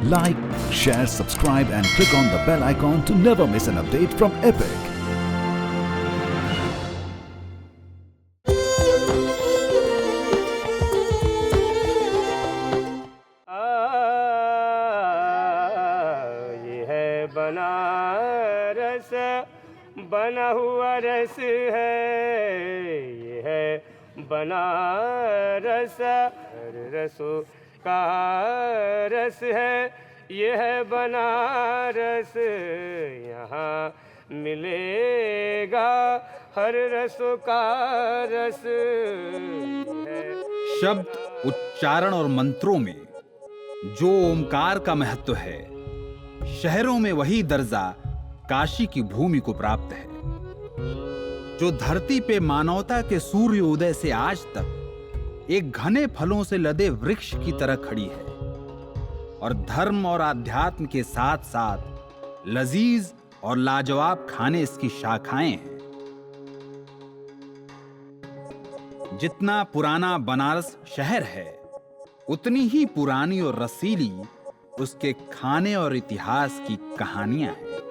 Like, share, subscribe and click on the bell icon to never miss an update from Epic. ये है बनारस बना हुआ रस है, ये है बनारस रसों का रस है, ये है बनारस यहाँ मिलेगा हर रसों का रस है। शब्द, उच्चारण और मंत्रों में जो ओमकार का महत्व है, शहरों में वही दर्जा काशी की भूमि को प्राप्त है, जो धरती पे मानवता के सूर्योदय से आज तक एक घने फलों से लदे वृक्ष की तरह खड़ी है और धर्म और आध्यात्म के साथ साथ लजीज और लाजवाब खाने इसकी शाखाएं हैं। जितना पुराना बनारस शहर है, उतनी ही पुरानी और रसीली उसके खाने और इतिहास की कहानियां हैं।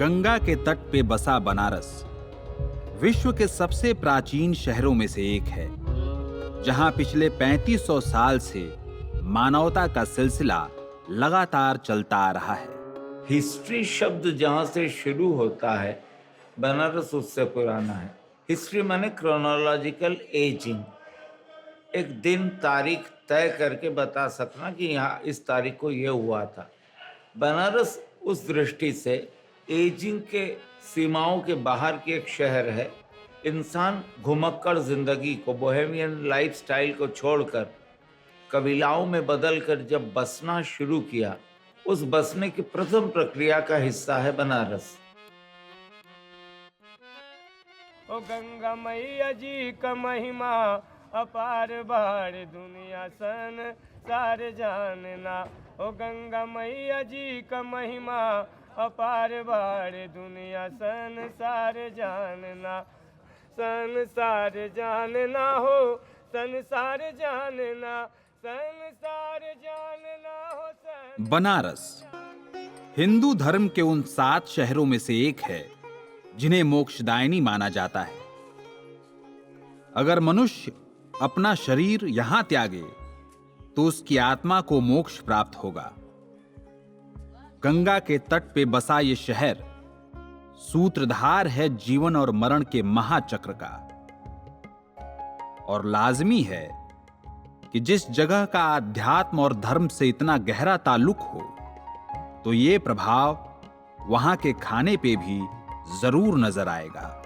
गंगा के तट पे बसा बनारस विश्व के सबसे प्राचीन शहरों में से एक है, जहां पिछले 3500 साल से मानवता का सिलसिला लगातार चलता आ रहा है। हिस्ट्री शब्द जहाँ से शुरू होता है, बनारस उससे पुराना है। हिस्ट्री माने क्रोनोलॉजिकल एजिंग, एक दिन तारीख तय करके बता सकना कि यहाँ इस तारीख को ये हुआ था। बनारस उस दृष्टि से एजिंग के सीमाओं के बाहर की एक शहर है। इंसान घुमक्कड़ जिंदगी को, बोहेमियन लाइफस्टाइल को छोड़कर कबीलाओं में बदलकर जब बसना शुरू किया, उस बसने की प्रथम प्रक्रिया का हिस्सा है बनारस। ओ गंगा मैया जी का महिमा अपार बार दुनिया सन सारे जानना। ओ गंगा मैया जी का महिमा अपार बार दुनिया संसार जानना, संसार जानना हो, संसार जानना, संसार जानना हो। बनारस हिंदू धर्म के उन 7 शहरों में से एक है जिन्हें मोक्षदायिनी माना जाता है। अगर मनुष्य अपना शरीर यहां त्यागे तो उसकी आत्मा को मोक्ष प्राप्त होगा। गंगा के तट पे बसा ये शहर सूत्रधार है जीवन और मरण के महाचक्र का, और लाजमी है कि जिस जगह का आध्यात्म और धर्म से इतना गहरा ताल्लुक हो, तो ये प्रभाव वहां के खाने पे भी जरूर नजर आएगा।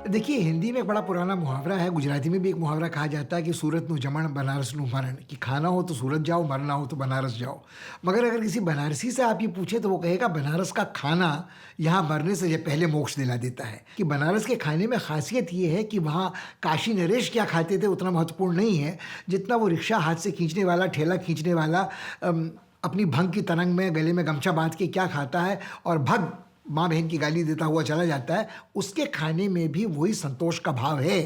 देखिए, हिंदी में एक बड़ा पुराना मुहावरा है, गुजराती में भी एक मुहावरा कहा जाता है कि सूरत नु जमण बनारस नु मरण, कि खाना हो तो सूरत जाओ, मरना हो तो बनारस जाओ। मगर अगर किसी बनारसी से आप ये पूछे तो वो कहेगा बनारस का खाना यहाँ मरने से पहले मोक्ष दिला देता है। कि बनारस के खाने में खासियत ये है कि वहाँ काशी नरेश क्या खाते थे उतना महत्वपूर्ण नहीं है, जितना वो रिक्शा हाथ से खींचने वाला, ठेला खींचने वाला अपनी भंग की तरंग में गले में गमछा बांध के क्या खाता है और भग माँ बहन की गाली देता हुआ चला जाता है, उसके खाने में भी वही संतोष का भाव है।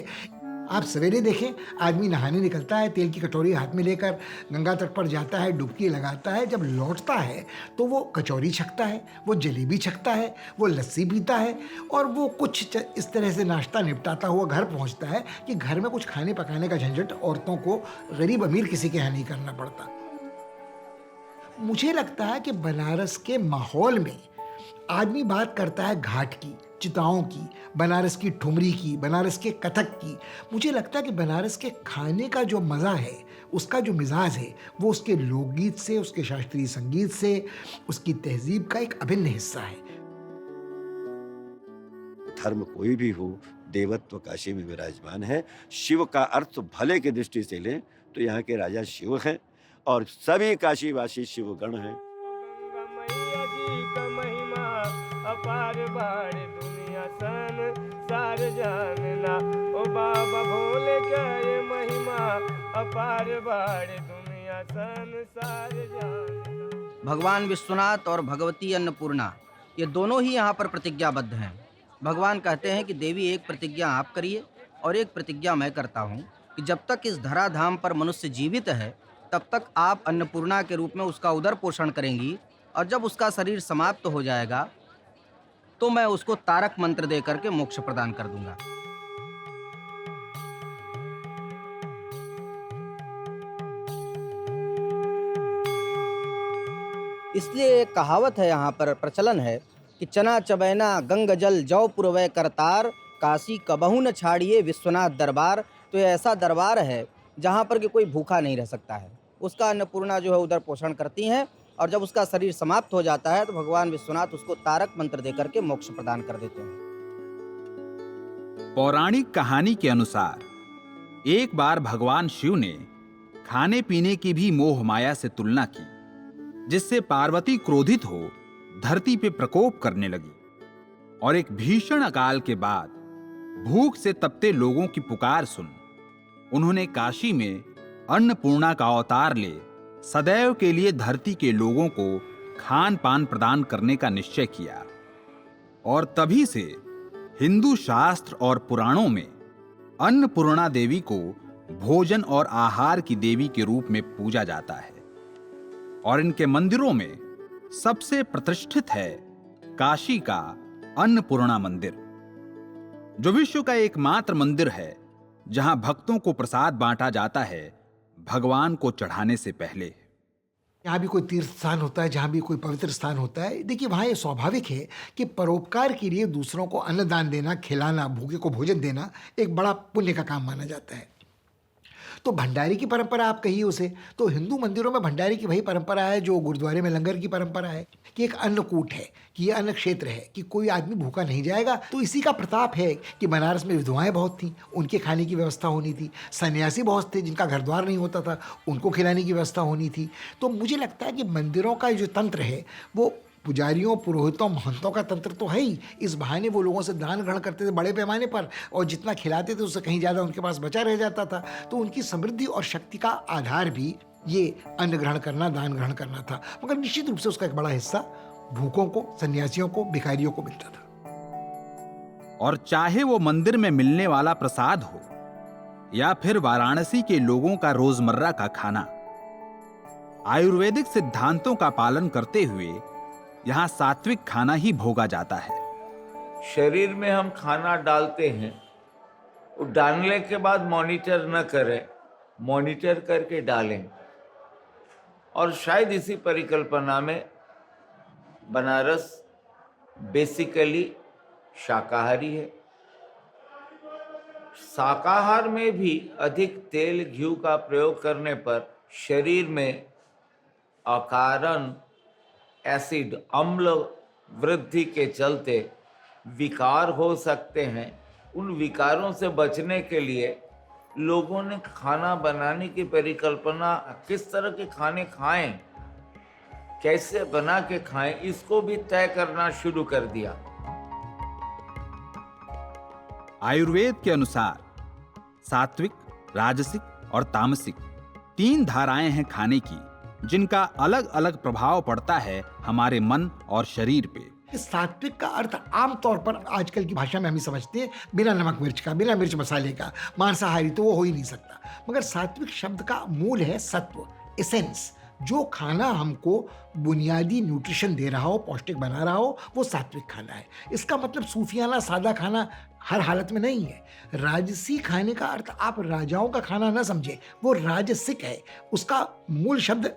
आप सवेरे देखें, आदमी नहाने निकलता है, तेल की कटोरी हाथ में लेकर गंगा तट पर जाता है, डुबकी लगाता है, जब लौटता है तो वो कचौरी छकता है, वो जलेबी छकता है, वो लस्सी पीता है और वो कुछ इस तरह से नाश्ता निपटाता हुआ घर पहुंचता है कि घर में कुछ खाने पकाने का झंझट औरतों को गरीब अमीर किसी के यहाँ नहीं करना पड़ता। मुझे लगता है कि बनारस के माहौल में आदमी बात करता है घाट की, चिताओं की, बनारस की ठुमरी की, बनारस के कथक की। मुझे लगता है कि बनारस के खाने का जो मज़ा है, उसका जो मिजाज है, वो उसके लोकगीत से, उसके शास्त्रीय संगीत से, उसकी तहजीब का एक अभिन्न हिस्सा है। धर्म कोई भी हो, देवत्व काशी में विराजमान है। शिव का अर्थ भले की दृष्टि से लें तो यहाँ के राजा शिव हैं और सभी काशीवासी शिवगण हैं। गंगा मैया जी का महिमा अपार बार दुनिया संसार जानना। ओ बाबा भोले क्या ये महिमा अपार बार दुनिया संसार जानना। भगवान विश्वनाथ और भगवती अन्नपूर्णा, ये दोनों ही यहाँ पर प्रतिज्ञाबद्ध हैं। भगवान कहते हैं कि देवी, एक प्रतिज्ञा आप करिए और एक प्रतिज्ञा मैं करता हूँ कि जब तक इस धराधाम पर मनुष्य जीवित है तब तक आप अन्नपूर्णा के रूप में उसका उदर पोषण करेंगी, और जब उसका शरीर समाप्त हो जाएगा तो मैं उसको तारक मंत्र दे करके मोक्ष प्रदान कर दूंगा। इसलिए एक कहावत है, यहाँ पर प्रचलन है कि चना चबैना गंग जल जौ पुरवै करतार, काशी कबहू न छाड़िए विश्वनाथ दरबार। तो ये ऐसा दरबार है जहाँ पर कि कोई भूखा नहीं रह सकता है। उसका अन्नपूर्णा जो है उधर पोषण करती हैं, और जब उसका शरीर समाप्त हो जाता है तो भगवान विश्वनाथ उसको तारक मंत्र दे करके मोक्ष प्रदान कर देते हैं। पौराणिक कहानी के अनुसार एक बार भगवान शिव ने खाने पीने की भी मोह माया से तुलना की, जिससे पार्वती क्रोधित हो धरती पे प्रकोप करने लगी और एक भीषण अकाल के बाद भूख से तपते लोगों की पुकार सुन उन्होंने काशी में अन्नपूर्णा का अवतार ले सदैव के लिए धरती के लोगों को खान पान प्रदान करने का निश्चय किया। और तभी से हिंदू शास्त्र और पुराणों में अन्नपूर्णा देवी को भोजन और आहार की देवी के रूप में पूजा जाता है। और इनके मंदिरों में सबसे प्रतिष्ठित है काशी का अन्नपूर्णा मंदिर, जो विश्व का एकमात्र मंदिर है जहां भक्तों को प्रसाद बांटा जाता है भगवान को चढ़ाने से पहले। यहाँ भी कोई तीर्थ स्थान होता है, जहाँ भी कोई पवित्र स्थान होता है, देखिए वहाँ ये स्वाभाविक है कि परोपकार के लिए दूसरों को अन्नदान देना, खिलाना, भूखे को भोजन देना एक बड़ा पुण्य का काम माना जाता है। तो भंडारी की परंपरा आप कहिए उसे, तो हिंदू मंदिरों में भंडारी की वही परंपरा है जो गुरुद्वारे में लंगर की परंपरा है, कि एक अन्नकूट है, कि ये अन्न क्षेत्र है, कि कोई आदमी भूखा नहीं जाएगा। तो इसी का प्रताप है कि बनारस में विधवाएं बहुत थीं, उनके खाने की व्यवस्था होनी थी, सन्यासी बहुत थे जिनका घर द्वार नहीं होता था, उनको खिलाने की व्यवस्था होनी थी। तो मुझे लगता है कि मंदिरों का जो तंत्र है वो पुजारियों, पुरोहितों, महंतों का तंत्र तो है ही। इस बहाने वो लोगों से दान ग्रहण करते थे बड़े पैमाने पर, और जितना खिलाते थे उससे कहीं ज़्यादा उनके पास बचा रह जाता था। तो उनकी समृद्धि और शक्ति का आधार भी ये अन्न ग्रहण करना, दान ग्रहण करना था। मगर निश्चित रूप से उसका एक बड़ा हिस्सा भूखों को, सन्यासियों को, भिखारियों को मिलता था। और चाहे वो मंदिर में मिलने वाला प्रसाद हो या फिर वाराणसी के लोगों का रोजमर्रा का खाना, आयुर्वेदिक सिद्धांतों का पालन करते हुए यहाँ सात्विक खाना ही भोगा जाता है। शरीर में हम खाना डालते हैं, वो डालने के बाद मॉनिटर न करें, मॉनिटर करके डालें। और शायद इसी परिकल्पना में बनारस बेसिकली शाकाहारी है। शाकाहार में भी अधिक तेल, घी का प्रयोग करने पर शरीर में अकारण एसिड, अम्ल वृद्धि के चलते विकार हो सकते हैं। उन विकारों से बचने के लिए लोगों ने खाना बनाने की परिकल्पना, किस तरह के खाने खाएं, कैसे बना के खाएं, इसको भी तय करना शुरू कर दिया। आयुर्वेद के अनुसार सात्विक, राजसिक और तामसिक 3 धाराएं हैं खाने की, जिनका अलग अलग प्रभाव पड़ता है हमारे मन और शरीर पे। कि सात्विक का अर्थ आमतौर पर आजकल की भाषा में हम ही समझते हैं बिना नमक मिर्च का, बिना मिर्च मसाले का, मांसाहारी तो वो हो ही नहीं सकता। मगर सात्विक शब्द का मूल है सत्व, एसेंस। जो खाना हमको बुनियादी न्यूट्रिशन दे रहा हो, पौष्टिक बना रहा हो, वो सात्विक खाना है। इसका मतलब सूफियाना सादा खाना हर हालत में नहीं है। राजसी खाने का अर्थ आप राजाओं का खाना ना समझें, वो राजसिक है। उसका मूल शब्द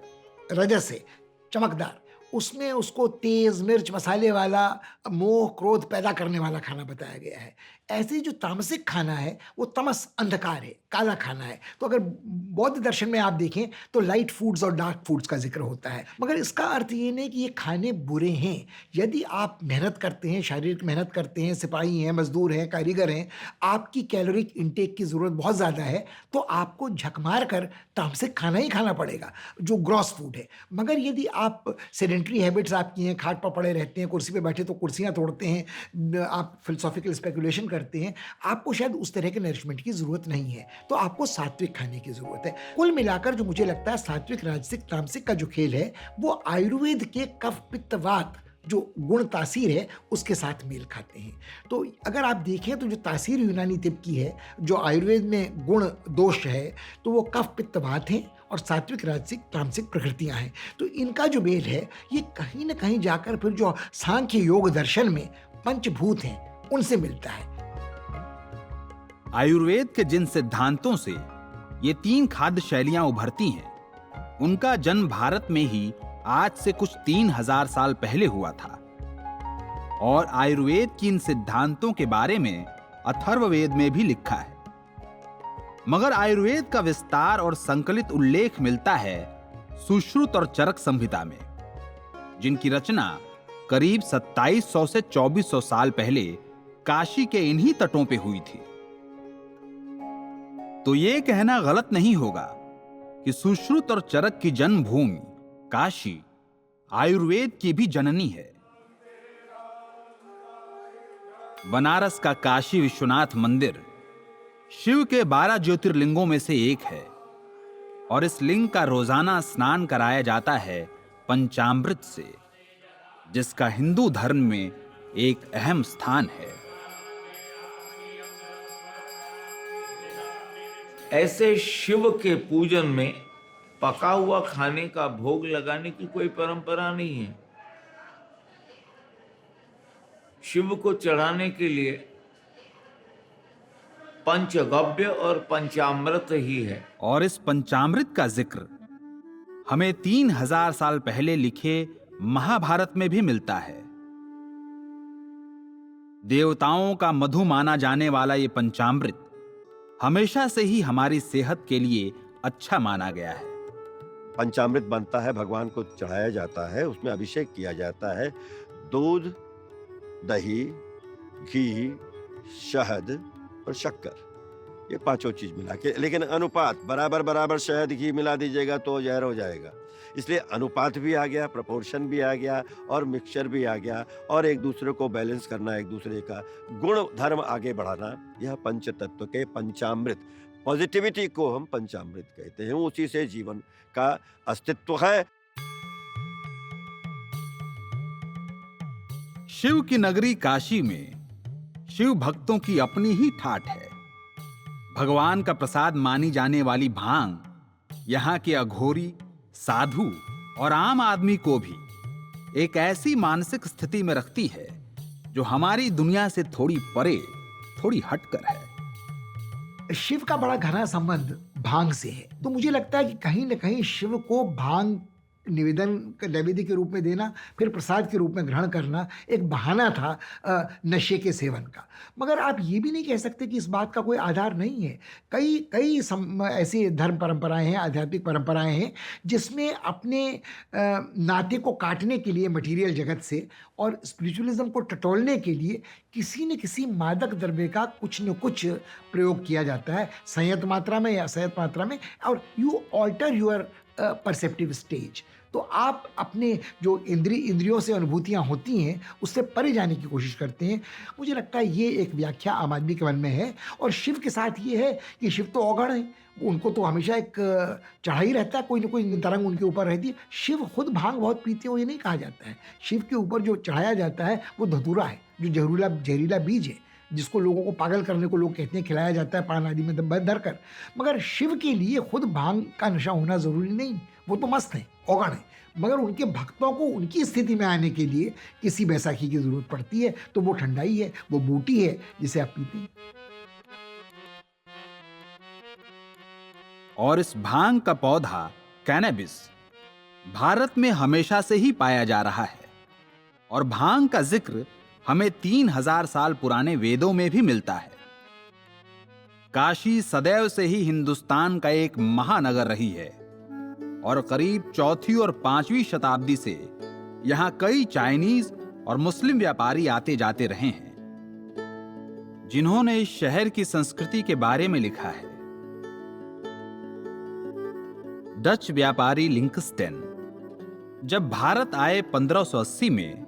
रजस है, चमकदार। उसमें उसको तेज मिर्च मसाले वाला, मोह क्रोध पैदा करने वाला खाना बताया गया है। ऐसे जो तामसिक खाना है वो तमस, अंधकार है, काला खाना है। तो अगर बौद्ध दर्शन में आप देखें तो लाइट फूड्स और डार्क फूड्स का जिक्र होता है, मगर इसका अर्थ ये नहीं कि ये खाने बुरे हैं। यदि आप मेहनत करते हैं, शारीरिक मेहनत करते हैं, सिपाही हैं, मजदूर हैं, कारीगर हैं, आपकी कैलोरिक इंटेक की ज़रूरत बहुत ज़्यादा है, तो आपको झक मार कर तामसिक खाना ही खाना पड़ेगा जो ग्रॉस फूड है। मगर यदि आप सेडेंट्री हैबिट्स आपकी हैं, खाट पर पड़े रहते हैं, कुर्सी पे बैठे तो कुर्सियाँ तोड़ते हैं, आप फिलोसॉफिकल स्पेकुलेशन करते हैं, आपको शायद उस तरह के नरिशमेंट की ज़रूरत नहीं है, तो आपको सात्विक खाने की ज़रूरत है। कुल मिलाकर जो मुझे लगता है सात्विक राजसिक तामसिक का जो खेल है वो आयुर्वेद के कफ पित्त वात जो गुण तासीर है उसके साथ मेल खाते हैं। तो अगर आप देखें तो जो तासीर यूनानी तिब की है, जो आयुर्वेद में गुण दोष है, तो वो कफ पित्त वात हैं और सात्विक राजसिक तामसिक प्रकृतियां हैं। तो इनका जो मेल है ये कहीं ना कहीं जाकर फिर जो सांख्य योग दर्शन में पंचभूत हैं उनसे मिलता है। आयुर्वेद के जिन सिद्धांतों से ये तीन खाद्य शैलियां उभरती हैं, उनका जन्म भारत में ही आज से कुछ 3000 साल पहले हुआ था। और आयुर्वेद की इन सिद्धांतों के बारे में अथर्ववेद में भी लिखा है। मगर आयुर्वेद का विस्तार और संकलित उल्लेख मिलता है सुश्रुत और चरक संहिता में, जिनकी रचना करीब 2700 से 2400 साल पहले काशी के इन्हीं तटों पे हुई थी। तो ये कहना गलत नहीं होगा कि सुश्रुत और चरक की जन्मभूमि काशी आयुर्वेद की भी जननी है। बनारस का काशी विश्वनाथ मंदिर शिव के 12 ज्योतिर्लिंगों में से एक है और इस लिंग का रोजाना स्नान कराया जाता है पंचामृत से, जिसका हिंदू धर्म में एक अहम स्थान है। ऐसे शिव के पूजन में पका हुआ खाने का भोग लगाने की कोई परंपरा नहीं है। शिव को चढ़ाने के लिए पंचगव्य और पंचामृत ही है। और इस पंचामृत का जिक्र हमें 3000 साल पहले लिखे महाभारत में भी मिलता है। देवताओं का मधु माना जाने वाला ये पंचामृत हमेशा से ही हमारी सेहत के लिए अच्छा माना गया है। पंचामृत बनता है, भगवान को चढ़ाया जाता है, उसमें अभिषेक किया जाता है। दूध, दही, घी, शहद और शक्कर, ये पांचों चीज मिला के, लेकिन अनुपात बराबर बराबर शहद घी मिला दीजिएगा तो जहर हो जाएगा। इसलिए अनुपात भी आ गया, प्रपोर्शन भी आ गया और मिक्सचर भी आ गया, और एक दूसरे को बैलेंस करना, एक दूसरे का गुण धर्म आगे बढ़ाना, यह पंच तत्व के पंचामृत, पॉजिटिविटी को हम पंचामृत कहते हैं। उसी से जीवन का अस्तित्व है। शिव की नगरी काशी में शिव भक्तों की अपनी ही ठाठ है। भगवान का प्रसाद मानी जाने वाली भांग यहाँ के अघोरी, साधु और आम आदमी को भी एक ऐसी मानसिक स्थिति में रखती है जो हमारी दुनिया से थोड़ी परे, थोड़ी हटकर है। शिव का बड़ा घना संबंध भांग से है, तो मुझे लगता है कि कहीं न कहीं शिव को भांग निवेदन नैवेद्य के रूप में देना, फिर प्रसाद के रूप में ग्रहण करना एक बहाना था नशे के सेवन का। मगर आप ये भी नहीं कह सकते कि इस बात का कोई आधार नहीं है। कई ऐसी धर्म परंपराएं हैं, आध्यात्मिक परंपराएं हैं, जिसमें अपने नाते को काटने के लिए मटेरियल जगत से और स्पिरिचुअलिज्म को टटोलने के लिए किसी न किसी मादक द्रव्य का कुछ न कुछ प्रयोग किया जाता है, संयत मात्रा में या असंयत मात्रा में, और you alter your perceptive stage. तो आप अपने जो इंद्रियों से अनुभूतियाँ होती हैं, उससे परे जाने की कोशिश करते हैं। मुझे लगता है ये एक व्याख्या आम आदमी के मन में है। और शिव के साथ ये है कि शिव तो औगण है, उनको तो हमेशा एक चढ़ाई रहता है, कोई न कोई तरंग उनके ऊपर रहती है। शिव खुद भांग बहुत पीते हो ये नहीं कहा जाता है। शिव के ऊपर जो चढ़ाया जाता है वो धतूरा है, जो जहरीला बीज है, जिसको लोगों को पागल करने को लोग कहते हैं, खिलाया जाता है पान आदि में धर कर। मगर शिव के लिए खुद भांग का नशा होना ज़रूरी नहीं, वो तो मस्त है, औगण है। मगर उनके भक्तों को उनकी स्थिति में आने के लिए किसी बैसाखी की ज़रूरत पड़ती है, तो वो ठंडाई है, वो बूटी है जिसे आप पीते हैं। और इस भांग का पौधा कैनबिस भारत में हमेशा से ही पाया जा रहा है और भांग का जिक्र हमें 3000 साल पुराने वेदों में भी मिलता है। काशी सदैव से ही हिंदुस्तान का एक महानगर रही है और करीब 4वीं और 5वीं शताब्दी से यहां कई चाइनीज और मुस्लिम व्यापारी आते जाते रहे हैं, जिन्होंने इस शहर की संस्कृति के बारे में लिखा है। डच व्यापारी लिंकस्टेन जब भारत आए 1580 में,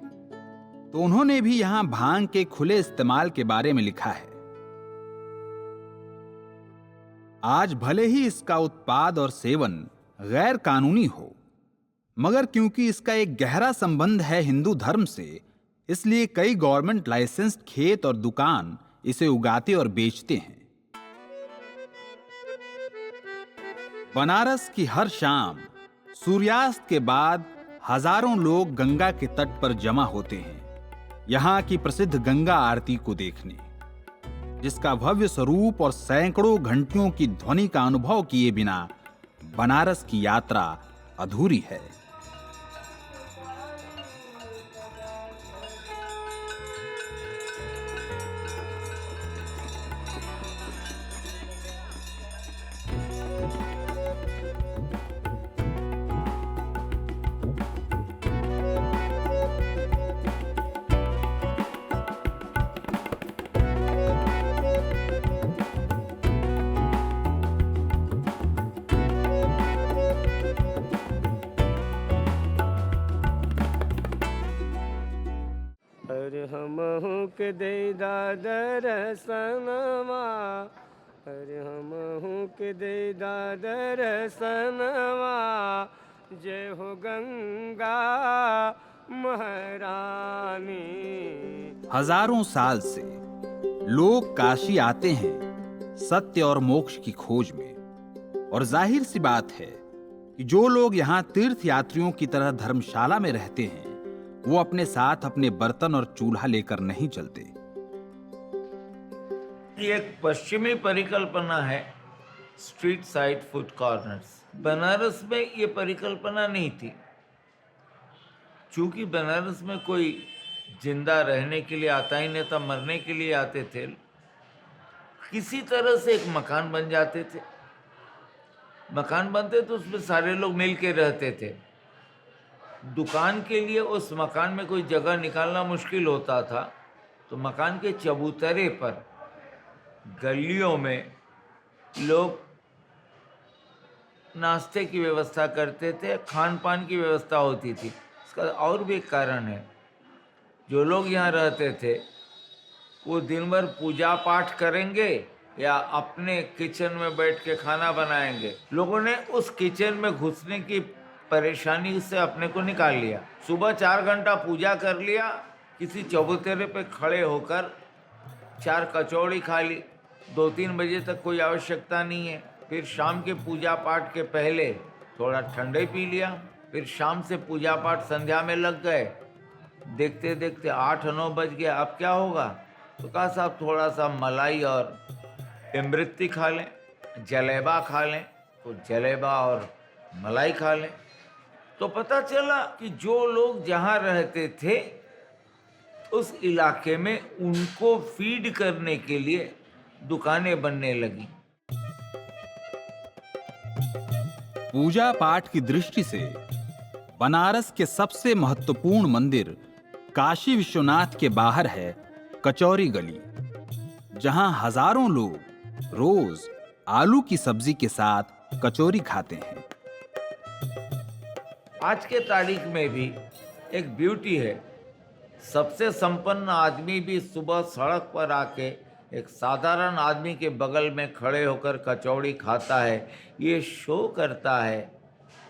तो उन्होंने भी यहां भांग के खुले इस्तेमाल के बारे में लिखा है। आज भले ही इसका उत्पाद और सेवन गैर कानूनी हो, मगर क्योंकि इसका एक गहरा संबंध है हिंदू धर्म से, इसलिए कई गवर्नमेंट लाइसेंस्ड खेत और दुकान इसे उगाते और बेचते हैं। बनारस की हर शाम सूर्यास्त के बाद हजारों लोग गंगा के तट पर जमा होते हैं यहां की प्रसिद्ध गंगा आरती को देखने, जिसका भव्य स्वरूप और सैकड़ों घंटियों की ध्वनि का अनुभव किए बिना बनारस की यात्रा अधूरी है। अरे हमहू के दे दर्शनवा, अरे हमहू के दे दर्शनवा, जय हो गंगा महारानी। हजारों साल से लोग काशी आते हैं सत्य और मोक्ष की खोज में, और जाहिर सी बात है कि जो लोग यहाँ तीर्थ यात्रियों की तरह धर्मशाला में रहते हैं, वो अपने साथ अपने बर्तन और चूल्हा लेकर नहीं चलते। ये एक पश्चिमी परिकल्पना है, street side food corners. Banaras में ये परिकल्पना नहीं थी, चूंकि बनारस में कोई जिंदा रहने के लिए आता ही नहीं था, मरने के लिए आते थे। किसी तरह से एक मकान बन जाते थे, मकान बनते तो उसमें सारे लोग मिल के रहते थे। दुकान के लिए उस मकान में कोई जगह निकालना मुश्किल होता था, तो मकान के चबूतरे पर गलियों में लोग नाश्ते की व्यवस्था करते थे, खान पान की व्यवस्था होती थी। इसका और भी एक कारण है, जो लोग यहाँ रहते थे वो दिन भर पूजा पाठ करेंगे या अपने किचन में बैठ के खाना बनाएंगे। लोगों ने उस किचन में घुसने की परेशानी से अपने को निकाल लिया। सुबह 4 घंटा पूजा कर लिया, किसी चबूतरे पे खड़े होकर 4 कचौड़ी खा ली, 2-3 बजे तक कोई आवश्यकता नहीं है। फिर शाम के पूजा पाठ के पहले थोड़ा ठंडे पी लिया, फिर शाम से पूजा पाठ संध्या में लग गए। देखते देखते 8-9 बज गए, अब क्या होगा? तो कहा साहब थोड़ा सा मलाई और इमरती खा लें, जलेबा खा लें, तो जलेबा और मलाई खा लें। तो पता चला कि जो लोग जहाँ रहते थे उस इलाके में उनको फीड करने के लिए दुकानें बनने लगी। पूजा पाठ की दृष्टि से बनारस के सबसे महत्वपूर्ण मंदिर काशी विश्वनाथ के बाहर है कचौरी गली, जहां हजारों लोग रोज आलू की सब्जी के साथ कचौरी खाते हैं। आज के तारीख में भी एक ब्यूटी है, सबसे संपन्न आदमी भी सुबह सड़क पर आके एक साधारण आदमी के बगल में खड़े होकर कचौड़ी खाता है। ये शो करता है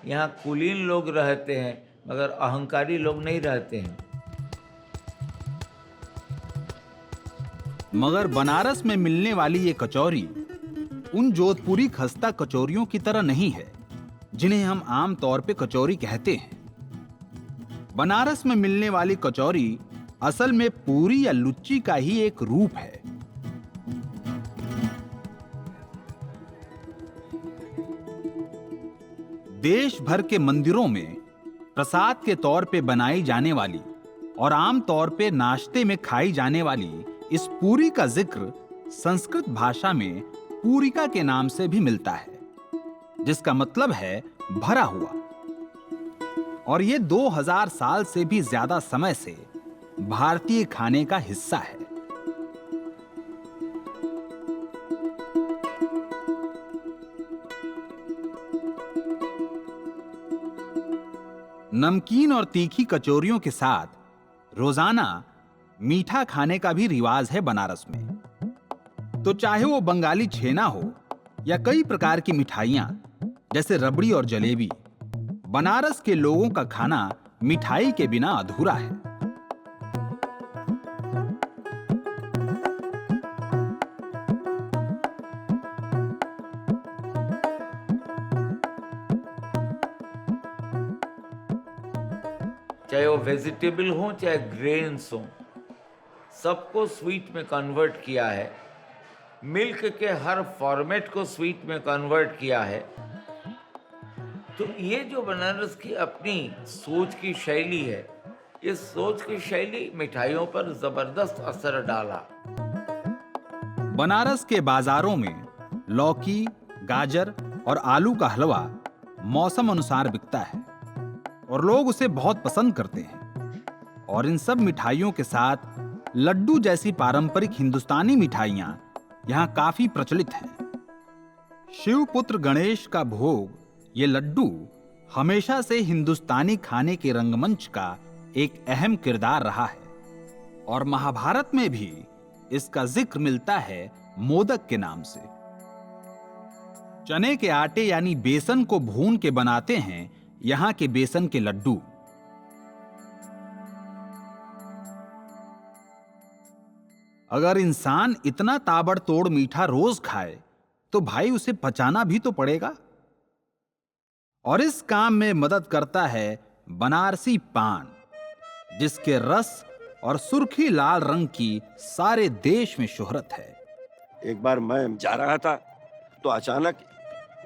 यहाँ कुलीन लोग रहते हैं मगर अहंकारी लोग नहीं रहते हैं। मगर बनारस में मिलने वाली ये कचौरी उन जोधपुरी खस्ता कचौरियों की तरह नहीं है जिन्हें हम आम तौर पे कचौरी कहते हैं। बनारस में मिलने वाली कचौरी असल में पूरी या लुच्ची का ही एक रूप है। देश भर के मंदिरों में प्रसाद के तौर पे बनाई जाने वाली और आम तौर पे नाश्ते में खाई जाने वाली इस पूरी का जिक्र संस्कृत भाषा में पूरिका के नाम से भी मिलता है, जिसका मतलब है भरा हुआ। और ये 2000 साल से भी ज्यादा समय से भारतीय खाने का हिस्सा है। नमकीन और तीखी कचौरियों के साथ रोजाना मीठा खाने का भी रिवाज है बनारस में। तो चाहे वो बंगाली छेना हो या कई प्रकार की मिठाइयां जैसे रबड़ी और जलेबी, बनारस के लोगों का खाना मिठाई के बिना अधूरा है। चाहे वो वेजिटेबल हो चाहे ग्रेन्स हो, सबको स्वीट में कन्वर्ट किया है। मिल्क के हर फॉर्मेट को स्वीट में कन्वर्ट किया है। तो ये जो बनारस की अपनी सोच की शैली है, इस सोच की शैली मिठाइयों पर जबरदस्त असर डाला। बनारस के बाजारों में लौकी, गाजर और आलू का हलवा मौसम अनुसार बिकता है और लोग उसे बहुत पसंद करते हैं। और इन सब मिठाइयों के साथ लड्डू जैसी पारंपरिक हिंदुस्तानी मिठाइयां यहां काफी प्रचलित हैं। शिवपुत्र गणेश का भोग ये लड्डू हमेशा से हिंदुस्तानी खाने के रंगमंच का एक अहम किरदार रहा है और महाभारत में भी इसका जिक्र मिलता है मोदक के नाम से। चने के आटे यानी बेसन को भून के बनाते हैं यहां के बेसन के लड्डू। अगर इंसान इतना ताबड़तोड़ मीठा रोज खाए तो भाई उसे पचाना भी तो पड़ेगा। और इस काम में मदद करता है बनारसी पान, जिसके रस और सुर्खी लाल रंग की सारे देश में शोहरत है। एक बार मैं जा रहा था तो अचानक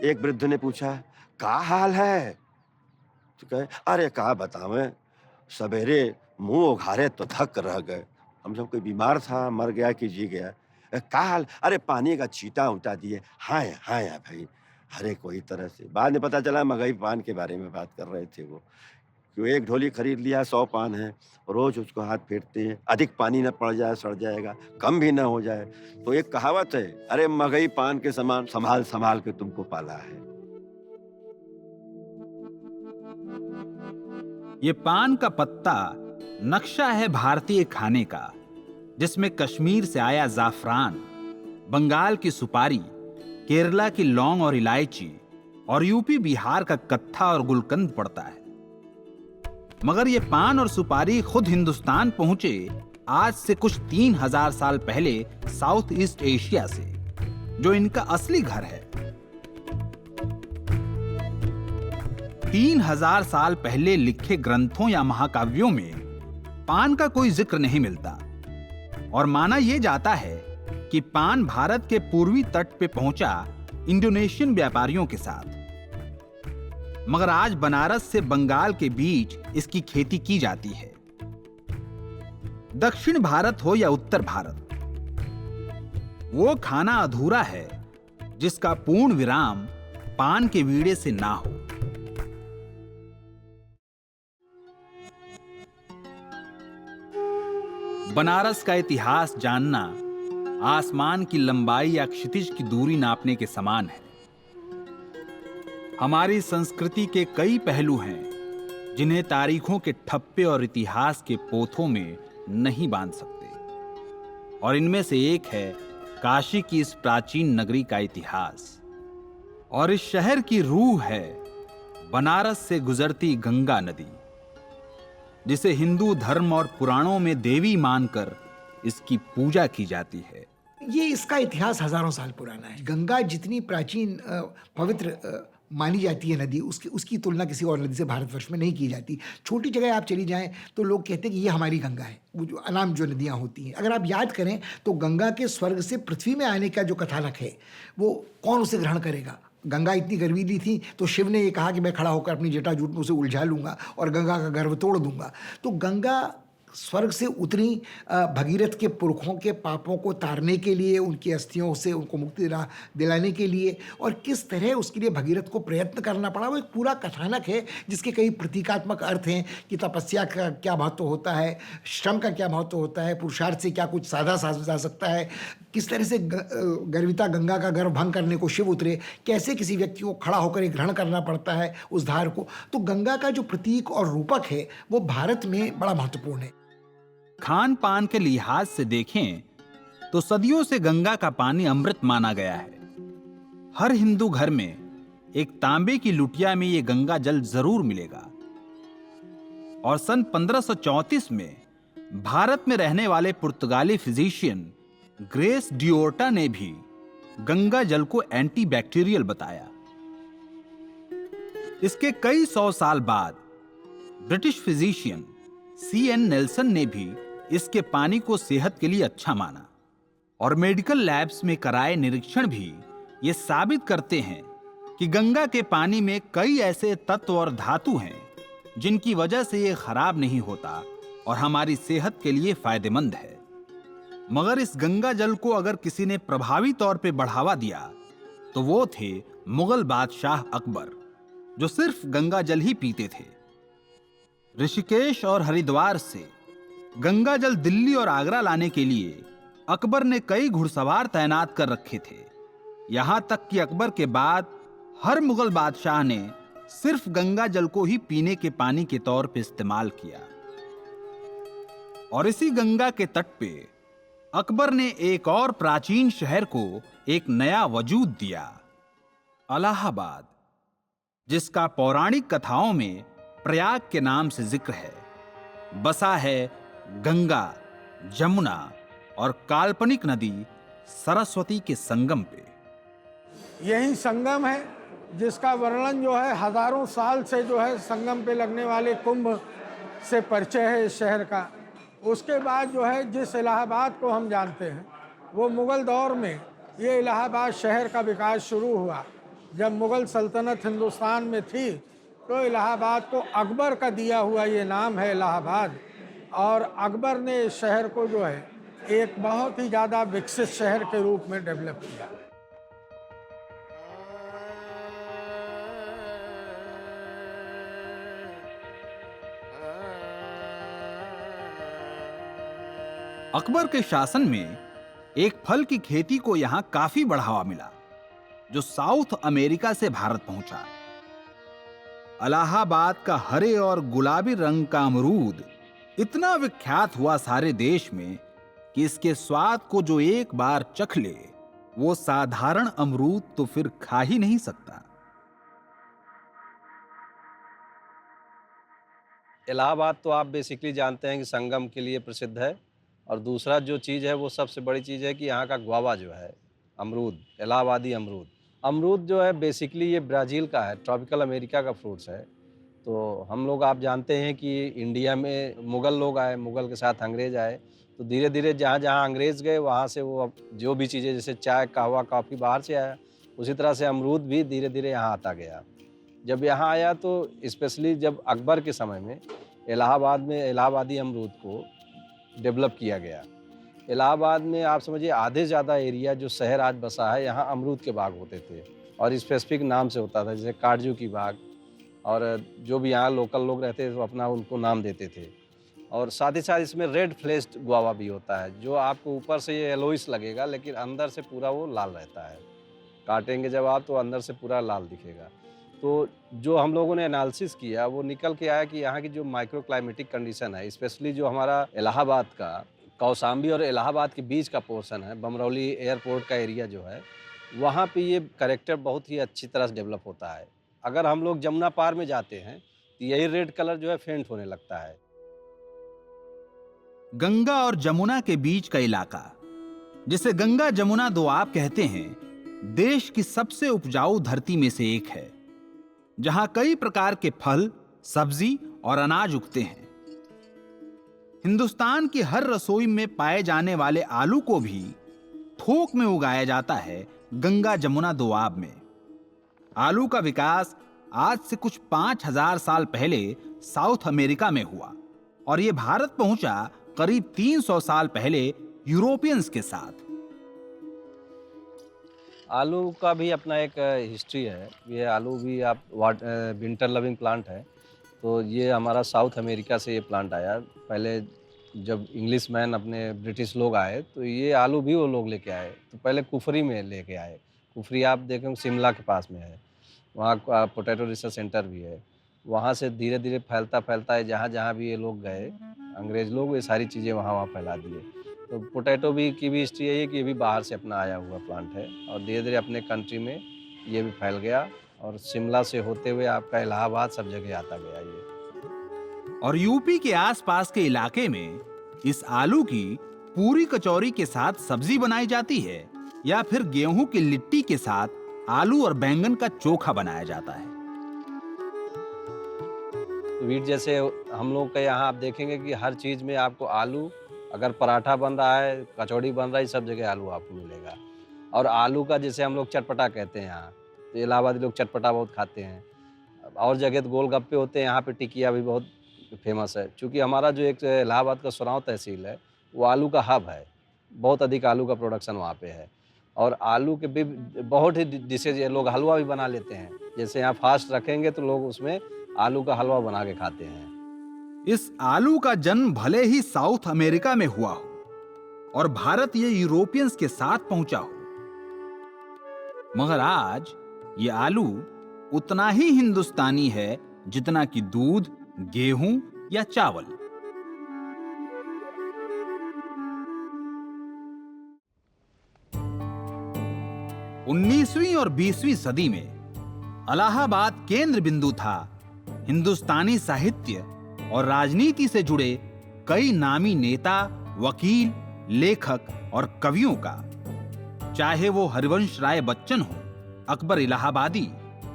एक वृद्ध ने पूछा, क्या हाल है? तो कहे, अरे कहा बतावें, सवेरे मुंह उघारे तो थक रह गए। हम सब कोई बीमार था, मर गया कि जी गया। क्या हाल? अरे पानी का छींटा उठा दिए। हाँ भाई, हरे कोई तरह से। बाद में पता चला मगई पान के बारे में बात कर रहे थे वो, कि एक ढोली खरीद लिया, 100 पान है, रोज उसको हाथ फेरते हैं, अधिक पानी न पड़ जाए, सड़ जाएगा, कम भी ना हो जाए। तो एक कहावत है, अरे मगई पान के समान संभाल संभाल के तुमको पाला है। ये पान का पत्ता नक्शा है भारतीय खाने का, जिसमें कश्मीर से आया जाफरान, बंगाल की सुपारी, केरला की लौंग और इलायची और यूपी बिहार का कत्था और गुलकंद पड़ता है। मगर ये पान और सुपारी खुद हिंदुस्तान पहुंचे आज से कुछ 3000 साल पहले साउथ ईस्ट एशिया से, जो इनका असली घर है। 3000 साल पहले लिखे ग्रंथों या महाकाव्यों में पान का कोई जिक्र नहीं मिलता और माना यह जाता है कि पान भारत के पूर्वी तट पे पहुंचा इंडोनेशियन व्यापारियों के साथ। मगर आज बनारस से बंगाल के बीच इसकी खेती की जाती है। दक्षिण भारत हो या उत्तर भारत, वो खाना अधूरा है जिसका पूर्ण विराम पान के वीड़े से ना हो। बनारस का इतिहास जानना आसमान की लंबाई या क्षितिज की दूरी नापने के समान है। हमारी संस्कृति के कई पहलू हैं जिन्हें तारीखों के ठप्पे और इतिहास के पोथों में नहीं बांध सकते। और इनमें से एक है काशी की इस प्राचीन नगरी का इतिहास। और इस शहर की रूह है बनारस से गुजरती गंगा नदी, जिसे हिंदू धर्म और पुराणों में देवी मानकर इसकी पूजा की जाती है। ये इसका इतिहास हजारों साल पुराना है। गंगा जितनी प्राचीन पवित्र मानी जाती है नदी, उसकी तुलना किसी और नदी से भारतवर्ष में नहीं की जाती। छोटी जगह आप चली जाएं तो लोग कहते हैं कि ये हमारी गंगा है, वो जो अनाम जो नदियाँ होती हैं। अगर आप याद करें तो गंगा के स्वर्ग से पृथ्वी में आने का जो कथानक है, वो कौन उसे ग्रहण करेगा? गंगा इतनी गर्वीली थी तो शिव ने ये कहा कि मैं खड़ा होकर अपनी जटाजूट में उसे उलझा लूंगा और गंगा का गर्भ तोड़ दूंगा। तो गंगा स्वर्ग से उतरी भगीरथ के पुरखों के पापों को तारने के लिए, उनकी अस्थियों से उनको मुक्ति दिलाने के लिए, और किस तरह उसके लिए भगीरथ को प्रयत्न करना पड़ा, वो एक पूरा कथानक है जिसके कई प्रतीकात्मक अर्थ हैं कि तपस्या का क्या महत्व होता है, श्रम का क्या महत्व होता है, पुरुषार्थ से क्या कुछ साधा जा सकता है, किस तरह से गर्विता गंगा का गर्भ भंग करने को शिव उतरे, कैसे किसी व्यक्ति को खड़ा होकर एक ग्रहण करना पड़ता है उस धार को। तो गंगा का जो प्रतीक और रूपक है वो भारत में बड़ा महत्वपूर्ण है। खान पान के लिहाज से देखें तो सदियों से गंगा का पानी अमृत माना गया है। हर हिंदू घर में एक तांबे की लुटिया में यह गंगा जल जरूर मिलेगा। और सन 1534 में भारत में रहने वाले पुर्तगाली फिजिशियन ग्रेस डिओर्टा ने भी गंगा जल को एंटीबैक्टीरियल बताया। इसके कई 100 साल बाद ब्रिटिश फिजिशियन C.N. नेल्सन ने भी इसके पानी को सेहत के लिए अच्छा माना। और मेडिकल लैब्स में कराए निरीक्षण भी ये साबित करते हैं कि गंगा के पानी में कई ऐसे तत्व और धातु हैं जिनकी वजह से ये खराब नहीं होता और हमारी सेहत के लिए फायदेमंद है। मगर इस गंगा जल को अगर किसी ने प्रभावी तौर पे बढ़ावा दिया तो वो थे मुगल बादशाह अकबर, जो सिर्फ गंगा जल ही पीते थे। ऋषिकेश और हरिद्वार से गंगा जल दिल्ली और आगरा लाने के लिए अकबर ने कई घुड़सवार तैनात कर रखे थे। यहां तक कि अकबर के बाद हर मुगल बादशाह ने सिर्फ गंगा जल को ही पीने के पानी के तौर पे इस्तेमाल किया। और इसी गंगा के तट पे अकबर ने एक और प्राचीन शहर को एक नया वजूद दिया, इलाहाबाद, जिसका पौराणिक कथाओं में प्रयाग के नाम से जिक्र है। बसा है गंगा, जमुना और काल्पनिक नदी सरस्वती के संगम पे। यही संगम है जिसका वर्णन जो है हजारों साल से जो है संगम पे लगने वाले कुंभ से परिचय है इस शहर का। उसके बाद जो है जिस इलाहाबाद को हम जानते हैं वो मुग़ल दौर में ये इलाहाबाद शहर का विकास शुरू हुआ। जब मुग़ल सल्तनत हिंदुस्तान में थी तो इलाहाबाद को अकबर का दिया हुआ ये नाम है इलाहाबाद, और अकबर ने इस शहर को जो है एक बहुत ही ज़्यादा विकसित शहर के रूप में डेवलप किया। अकबर के शासन में एक फल की खेती को यहां काफी बढ़ावा मिला जो साउथ अमेरिका से भारत पहुंचा। इलाहाबाद का हरे और गुलाबी रंग का अमरूद इतना विख्यात हुआ सारे देश में कि इसके स्वाद को जो एक बार चख ले वो साधारण अमरूद तो फिर खा ही नहीं सकता। इलाहाबाद तो आप बेसिकली जानते हैं कि संगम के लिए प्रसिद्ध है, और दूसरा जो चीज़ है वो सबसे बड़ी चीज़ है कि यहाँ का गुआवा जो है, अमरूद, इलाहाबादी अमरूद जो है बेसिकली ये ब्राज़ील का है, ट्रॉपिकल अमेरिका का फ्रूट्स है। तो हम लोग आप जानते हैं कि इंडिया में मुग़ल लोग आए, मुग़ल के साथ अंग्रेज़ आए, तो धीरे धीरे जहाँ जहाँ अंग्रेज़ गए वहाँ से वो जो भी चीज़ें जैसे चाय, कहवा, कॉफ़ी बाहर से आया, उसी तरह से अमरूद भी धीरे धीरे यहाँ आता गया। जब यहाँ आया तो स्पेशली जब अकबर के समय में इलाहाबाद में इलाहाबादी अमरूद को डेवलप किया गया। इलाहाबाद में आप समझिए आधे ज़्यादा एरिया जो शहर आज बसा है, यहाँ अमरूद के बाग होते थे और स्पेसिफिक नाम से होता था, जैसे काजू की बाग, और जो भी यहाँ लोकल लोग रहते थे तो अपना उनको नाम देते थे। और साथ ही साथ इसमें रेड फ्लेश्ड गुआवा भी होता है, जो आपको ऊपर से ये येलोइश लगेगा लेकिन अंदर से पूरा वो लाल रहता है। काटेंगे जब आप तो अंदर से पूरा लाल दिखेगा। तो जो हम लोगों ने एनालिसिस किया वो निकल के आया कि यहाँ की जो माइक्रो क्लाइमेटिक कंडीशन है, स्पेशली जो हमारा इलाहाबाद का कौशाम्बी और इलाहाबाद के बीच का पोर्शन है, बमरौली एयरपोर्ट का एरिया जो है, वहाँ पे ये कैरेक्टर बहुत ही अच्छी तरह से डेवलप होता है। अगर हम लोग जमुना पार में जाते हैं तो यही रेड कलर जो है फेंट होने लगता है। गंगा और जमुना के बीच का इलाका, जिसे गंगा जमुना दोआब कहते हैं, देश की सबसे उपजाऊ धरती में से एक है, जहां कई प्रकार के फल, सब्जी और अनाज उगते हैं। हिंदुस्तान की हर रसोई में पाए जाने वाले आलू को भी थोक में उगाया जाता है गंगा जमुना दोआब में। आलू का विकास आज से कुछ 5000 साल पहले साउथ अमेरिका में हुआ और यह भारत पहुंचा करीब 300 साल पहले यूरोपियंस के साथ। आलू का भी अपना एक हिस्ट्री है। ये आलू भी आप विंटर लविंग प्लांट है, तो ये हमारा साउथ अमेरिका से ये प्लांट आया। पहले जब इंग्लिश मैन अपने ब्रिटिश लोग आए तो ये आलू भी वो लोग लेके आए, तो पहले कुफरी में लेके आए। कुफरी आप देखें शिमला के पास में है, वहाँ पोटैटो रिसर्च सेंटर भी है। वहाँ से धीरे धीरे फैलता फैलता है, जहाँ जहाँ भी ये लोग गए, अंग्रेज़ लोग, ये सारी चीज़ें वहाँ फैला दिए। तो पोटैटो भी की भी हिस्ट्री है कि ये भी बाहर से अपना आया हुआ प्लांट है और धीरे धीरे अपने कंट्री में ये भी फैल गया और शिमला से होते हुए आपका इलाहाबाद सब जगह आता गया ये। और यूपी के आसपास के इलाके में इस आलू की पूरी कचौरी के साथ सब्जी बनाई जाती है या फिर गेहूं की लिट्टी के साथ आलू और बैंगन का चोखा बनाया जाता है। स्वीट जैसे हम लोग के यहाँ आप देखेंगे कि हर चीज़ में आपको आलू, अगर पराठा बन रहा है, कचौड़ी बन रहा है, सब जगह आलू आपको मिलेगा। और आलू का जैसे हम लोग चटपटा कहते हैं यहाँ, तो इलाहाबादी लोग चटपटा बहुत खाते हैं। और जगह तो गोलगप्पे होते हैं, यहाँ पे टिकिया भी बहुत फेमस है। चूँकि हमारा जो एक इलाहाबाद का सुराव तहसील है वो आलू का हब है, बहुत अधिक आलू का प्रोडक्शन वहाँ पे है। और आलू के भी बहुत ही डिशेज, लोग हलवा भी बना लेते हैं। जैसे यहाँ फास्ट रखेंगे तो लोग उसमें आलू का हलवा बना के खाते हैं। इस आलू का जन्म भले ही साउथ अमेरिका में हुआ हो और भारत ये यूरोपियंस के साथ पहुंचा हो, मगर आज ये आलू उतना ही हिंदुस्तानी है जितना कि दूध, गेहूं या चावल। उन्नीसवीं और 20वीं सदी में इलाहाबाद केंद्र बिंदु था हिंदुस्तानी साहित्य और राजनीति से जुड़े कई नामी नेता, वकील, लेखक और कवियों का। चाहे वो हरिवंश राय बच्चन हो, अकबर इलाहाबादी,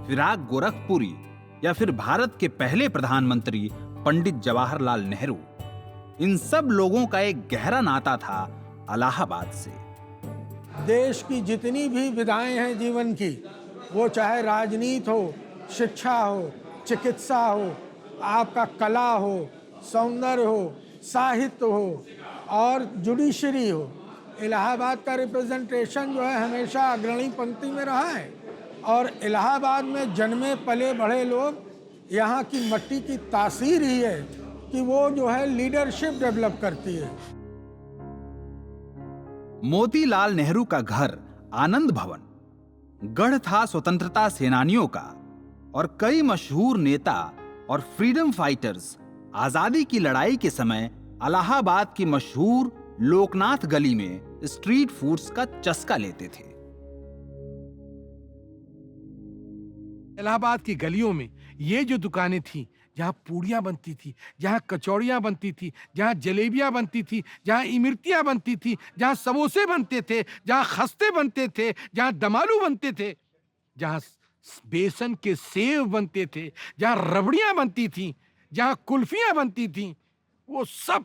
फिराक गोरखपुरी या फिर भारत के पहले प्रधानमंत्री पंडित जवाहरलाल नेहरू, इन सब लोगों का एक गहरा नाता था इलाहाबाद से। देश की जितनी भी विधाएं हैं जीवन की, वो चाहे राजनीति हो, शिक्षा हो, चिकित्सा हो, आपका कला हो, सौंदर्य हो, साहित्य हो और जुडिशरी हो, इलाहाबाद का रिप्रेजेंटेशन जो है हमेशा अग्रणी पंक्ति में रहा है। और इलाहाबाद में जन्मे पले बढ़े लोग, यहाँ की मट्टी की तासीर ही है कि वो जो है लीडरशिप डेवलप करती है। मोतीलाल नेहरू का घर आनंद भवन गढ़ था स्वतंत्रता सेनानियों का और कई मशहूर नेता और फ्रीडम फाइटर्स आजादी की लड़ाई के समय इलाहाबाद की मशहूर लोकनाथ गली में स्ट्रीट फूड्स का चस्का लेते थे। इलाहाबाद की गलियों में ये जो दुकानें थी, जहाँ पूड़ियाँ बनती थी, जहाँ कचौड़ियाँ बनती थी, जहाँ जलेबियाँ बनती थी, जहाँ इमरतियाँ बनती थी, जहाँ समोसे बनते थे, जहाँ खस्ते बनते थे, जहाँ दमालू बनते थे, जहाँ बेसन के सेव बनते थे, जहाँ रबड़ियाँ बनती थी, जहाँ कुल्फियाँ बनती थी, वो सब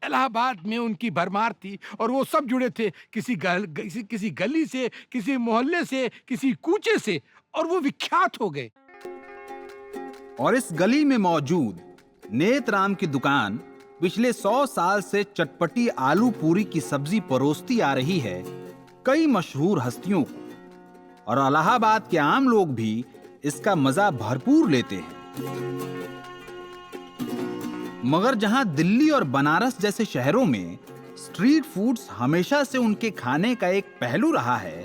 इलाहाबाद में उनकी भरमार थी। और वो सब जुड़े थे किसी गली से, किसी मोहल्ले से, किसी कूचे से, और वो विख्यात हो गए। और इस गली में मौजूद नेतराम की दुकान पिछले 100 साल से चटपटी आलू पूरी की सब्जी परोसती आ रही है कई मशहूर हस्तियों को, और इलाहाबाद के आम लोग भी इसका मजा भरपूर लेते हैं। मगर जहां दिल्ली और बनारस जैसे शहरों में स्ट्रीट फूड्स हमेशा से उनके खाने का एक पहलू रहा है,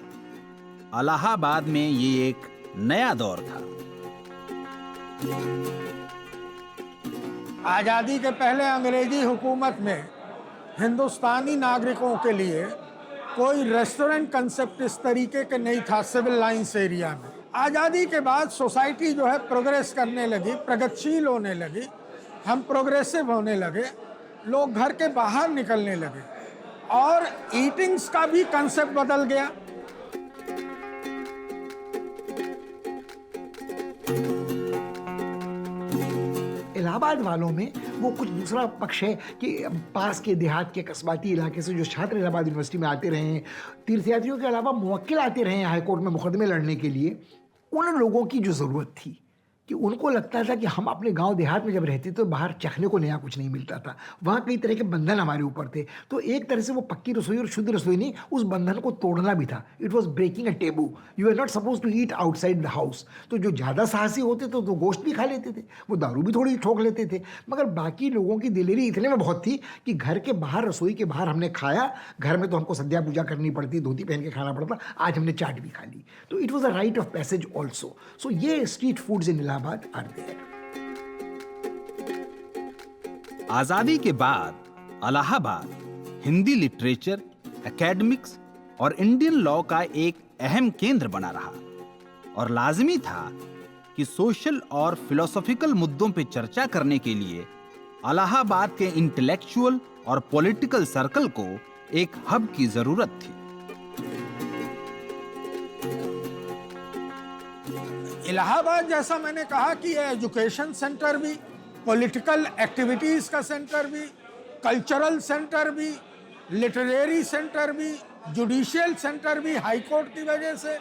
इलाहाबाद में ये एक नया दौर था। आज़ादी के पहले अंग्रेजी हुकूमत में हिंदुस्तानी नागरिकों के लिए कोई रेस्टोरेंट कंसेप्ट इस तरीके के नहीं था सिविल लाइंस एरिया में। आज़ादी के बाद सोसाइटी जो है प्रोग्रेस करने लगी, प्रगतिशील होने लगी, हम प्रोग्रेसिव होने लगे, लोग घर के बाहर निकलने लगे और ईटिंग्स का भी कंसेप्ट बदल गया। इलाहाबाद वालों में वो कुछ दूसरा पक्ष है कि पास के देहात के कस्बाती इलाके से जो छात्र इलाहाबाद यूनिवर्सिटी में आते रहे हैं, तीर्थयात्रियों के अलावा मुवक्किल आते रहे हैं हाईकोर्ट में मुकदमे लड़ने के लिए, उन लोगों की जो ज़रूरत थी कि उनको लगता था कि हम अपने गांव देहात में जब रहते तो बाहर चखने को नया कुछ नहीं मिलता था, वहाँ कई तरह के बंधन हमारे ऊपर थे, तो एक तरह से वो पक्की रसोई और शुद्ध रसोई नहीं, उस बंधन को तोड़ना भी था। It was breaking a taboo, you are not suppose to eat outside the house. तो जो ज़्यादा साहसी होते तो गोश्त भी खा लेते थे, वो दारू भी थोड़ी ठोक लेते थे, मगर बाकी लोगों की दिलेरी इतने में बहुत थी कि घर के बाहर, रसोई के बाहर हमने खाया, घर में तो हमको सद्या पूजा करनी पड़ती, धोती पहन के खाना पड़ता, आज हमने चाट भी खा ली। तो it was a rite of passage also. So ये street foods in Allahabad are there. आजादी के बाद इलाहाबाद हिंदी लिटरेचर, एकेडमिक्स और इंडियन लॉ का एक अहम केंद्र बना रहा और लाजमी था कि सोशल और फिलोसॉफिकल मुद्दों पर चर्चा करने के लिए इलाहाबाद के इंटेलेक्चुअल और पॉलिटिकल सर्कल को एक हब की जरूरत थी। इलाहाबाद, जैसा मैंने कहा कि ये एजुकेशन सेंटर भी, पॉलिटिकल एक्टिविटीज़ का सेंटर भी, कल्चरल सेंटर भी, लिटरेरी सेंटर भी, जुडिशियल सेंटर भी हाई कोर्ट की वजह से।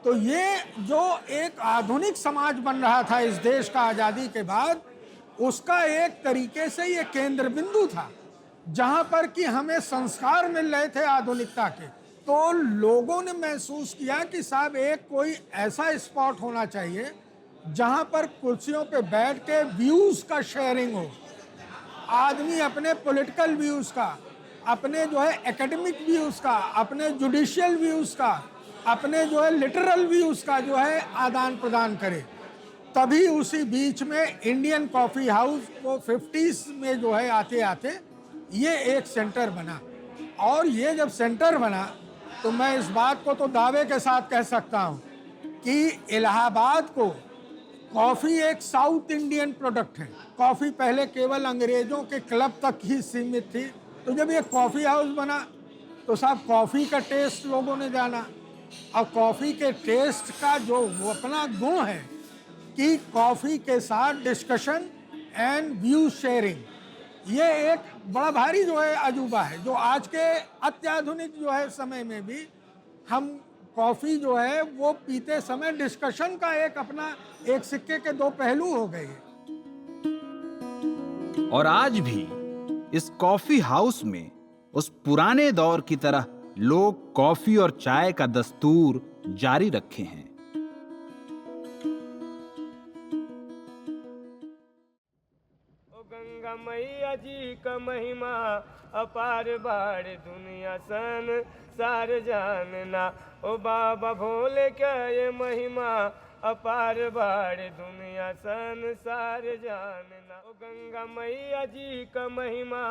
तो ये जो एक आधुनिक समाज बन रहा था इस देश का आज़ादी के बाद, उसका एक तरीके से ये केंद्र बिंदु था जहाँ पर कि हमें संस्कार मिल रहे थे आधुनिकता के। तो लोगों ने महसूस किया कि साहब एक कोई ऐसा स्पॉट होना चाहिए जहाँ पर कुर्सियों पे बैठ के व्यूज़ का शेयरिंग हो, आदमी अपने पॉलिटिकल व्यूज़ का, अपने जो है एकेडमिक व्यूज़ का, अपने जुडिशियल व्यूज़ का, अपने जो है लिटरल व्यूज़ का जो है आदान प्रदान करे। तभी उसी बीच में इंडियन कॉफ़ी हाउस को 50s में जो है आते आते ये एक सेंटर बना। और ये जब सेंटर बना तो मैं इस बात को तो दावे के साथ कह सकता हूँ कि इलाहाबाद को कॉफ़ी एक साउथ इंडियन प्रोडक्ट है। कॉफ़ी पहले केवल अंग्रेज़ों के क्लब तक ही सीमित थी, तो जब ये कॉफ़ी हाउस बना तो साहब कॉफ़ी का टेस्ट लोगों ने जाना। और कॉफ़ी के टेस्ट का जो वो अपना गुण है कि कॉफ़ी के साथ डिस्कशन एंड व्यू शेयरिंग, ये एक बड़ा भारी जो है अजूबा है, जो आज के अत्याधुनिक जो है समय में भी हम कॉफ़ी जो है वो पीते समय डिस्कशन का एक अपना एक सिक्के के दो पहलू हो गए हैं। और आज भी इस कॉफी हाउस में उस पुराने दौर की तरह लोग कॉफी और चाय का दस्तूर जारी रखे हैं। गंगा मैया जी का महिमा अपार बार दुनिया सन सार जानना। ओ बाबा भोले क्या ये महिमा अपार बार दुनिया सन सार जानना। ओ गंगा मैया जी का महिमा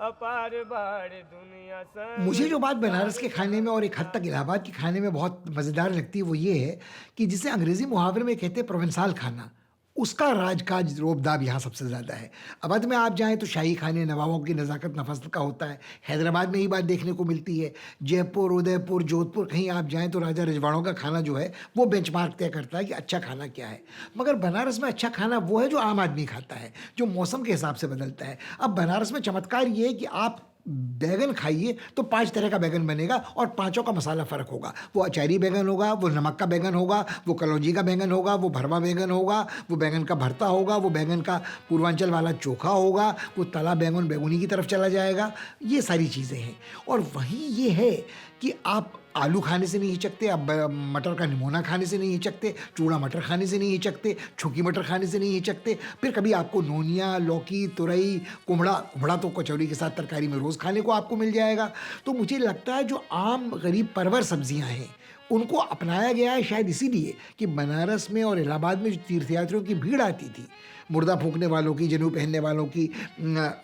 अपार बार दुनिया सन। मुझे जो बात बनारस के खाने में और एक हद तक इलाहाबाद के खाने में बहुत मज़ेदार लगती है वो ये है कि जिसे अंग्रेज़ी मुहावरे में कहते हैं प्रोवेंसाल खाना, उसका राजकाज रोबदाब यहाँ सबसे ज़्यादा है। अवध में आप जाएं तो शाही खाने नवाबों की नज़ाकत नफस का होता है, हैदराबाद में ही बात देखने को मिलती है। जयपुर, उदयपुर, जोधपुर कहीं आप जाएं तो राजा रजवाड़ों का खाना जो है वो बेंचमार्क तय करता है कि अच्छा खाना क्या है। मगर बनारस में अच्छा खाना वो है जो आम आदमी खाता है, जो मौसम के हिसाब से बदलता है। अब बनारस में चमत्कार ये है कि आप बैगन खाइए तो 5 तरह का बैगन बनेगा और पांचों का मसाला फ़र्क होगा। वो अचारी बैगन होगा, वो नमक का बैगन होगा, वो कलौंजी का बैगन होगा, वो भरवा बैगन होगा, वो बैगन का भरता होगा, वो बैगन का पूर्वांचल वाला चोखा होगा, वो तला बैगन बैगुनी की तरफ चला जाएगा। ये सारी चीज़ें हैं। और वहीं ये है कि आप आलू खाने से नहीं हिचकते, आप मटर का निमोना खाने से नहीं हिचकते, चूड़ा मटर खाने से नहीं हिचकते, छुकी मटर खाने से नहीं हिचकते। फिर कभी आपको नोनिया, लौकी, तुरई, कुमड़ा तो कचौरी के साथ तरकारी में रोज़ खाने को आपको मिल जाएगा। तो मुझे लगता है जो आम गरीब परवर सब्जियां हैं उनको अपनाया गया है शायद इसीलिए कि बनारस में और इलाहाबाद में जो तीर्थयात्रियों की भीड़ आती थी, मुर्दा फूंकने वालों की, जनेऊ पहनने वालों की,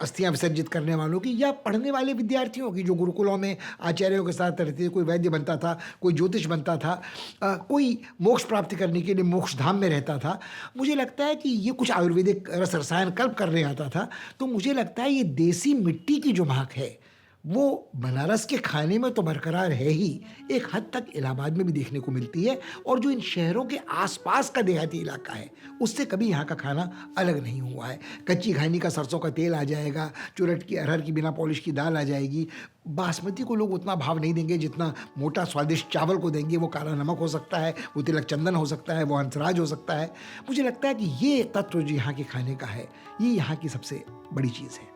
अस्थियां विसर्जित करने वालों की, या पढ़ने वाले विद्यार्थियों की जो गुरुकुलों में आचार्यों के साथ रहते थे, कोई वैद्य बनता था, कोई ज्योतिष बनता था, कोई मोक्ष प्राप्ति करने के लिए मोक्ष धाम में रहता था। मुझे लगता है कि ये कुछ आयुर्वेदिक रस रसायन कल्प करने आता था। तो मुझे लगता है ये देसी मिट्टी की जो महक है वो बनारस के खाने में तो बरकरार है ही, एक हद तक इलाहाबाद में भी देखने को मिलती है। और जो इन शहरों के आसपास का देहाती इलाका है उससे कभी यहाँ का खाना अलग नहीं हुआ है। कच्ची घानी का सरसों का तेल आ जाएगा, चुरट की अरहर की बिना पॉलिश की दाल आ जाएगी। बासमती को लोग उतना भाव नहीं देंगे जितना मोटा स्वादिष्ट चावल को देंगे। वो काला नमक हो सकता है, वो तिलक चंदन हो सकता है, वो हंसराज हो सकता है। मुझे लगता है कि ये तत्व जो यहाँ के खाने का है, ये यहाँ की सबसे बड़ी चीज़ है।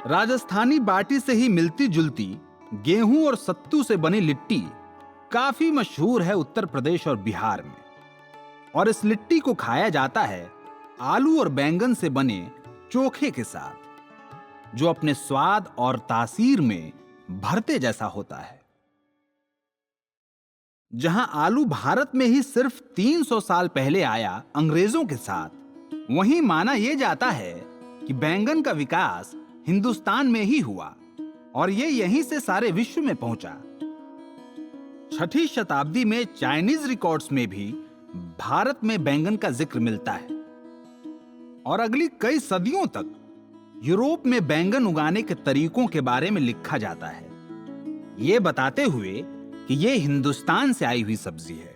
राजस्थानी बाटी से ही मिलती जुलती गेहूं और सत्तू से बनी लिट्टी काफी मशहूर है उत्तर प्रदेश और बिहार में। और इस लिट्टी को खाया जाता है आलू और बैंगन से बने चोखे के साथ, जो अपने स्वाद और तासीर में भरते जैसा होता है। जहां आलू भारत में ही सिर्फ 300 साल पहले आया अंग्रेजों के साथ, वहीं माना यह जाता है कि बैंगन का विकास हिंदुस्तान में ही हुआ और ये यहीं से सारे विश्व में पहुंचा। 6ठी शताब्दी में चाइनीज रिकॉर्ड्स में भी भारत में बैंगन का जिक्र मिलता है और अगली कई सदियों तक यूरोप में बैंगन उगाने के तरीकों के बारे में लिखा जाता है, ये बताते हुए कि ये हिंदुस्तान से आई हुई सब्जी है।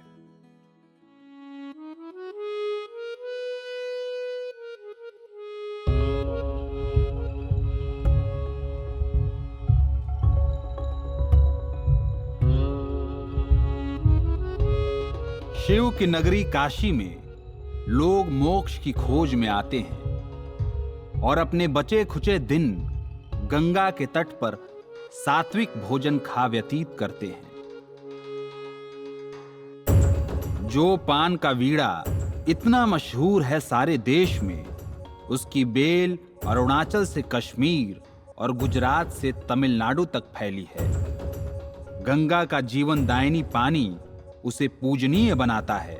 शिव की नगरी काशी में लोग मोक्ष की खोज में आते हैं और अपने बचे खुचे दिन गंगा के तट पर सात्विक भोजन खा व्यतीत करते हैं। जो पान का वीड़ा इतना मशहूर है सारे देश में, उसकी बेल अरुणाचल से कश्मीर और गुजरात से तमिलनाडु तक फैली है। गंगा का जीवन दायिनी पानी उसे पूजनीय बनाता है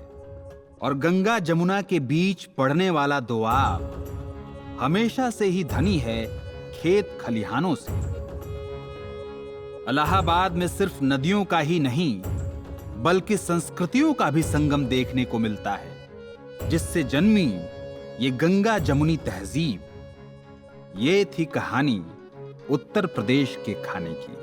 और गंगा जमुना के बीच पड़ने वाला दोआब हमेशा से ही धनी है खेत खलिहानों से। इलाहाबाद में सिर्फ नदियों का ही नहीं बल्कि संस्कृतियों का भी संगम देखने को मिलता है, जिससे जन्मी ये गंगा जमुनी तहजीब। ये थी कहानी उत्तर प्रदेश के खाने की।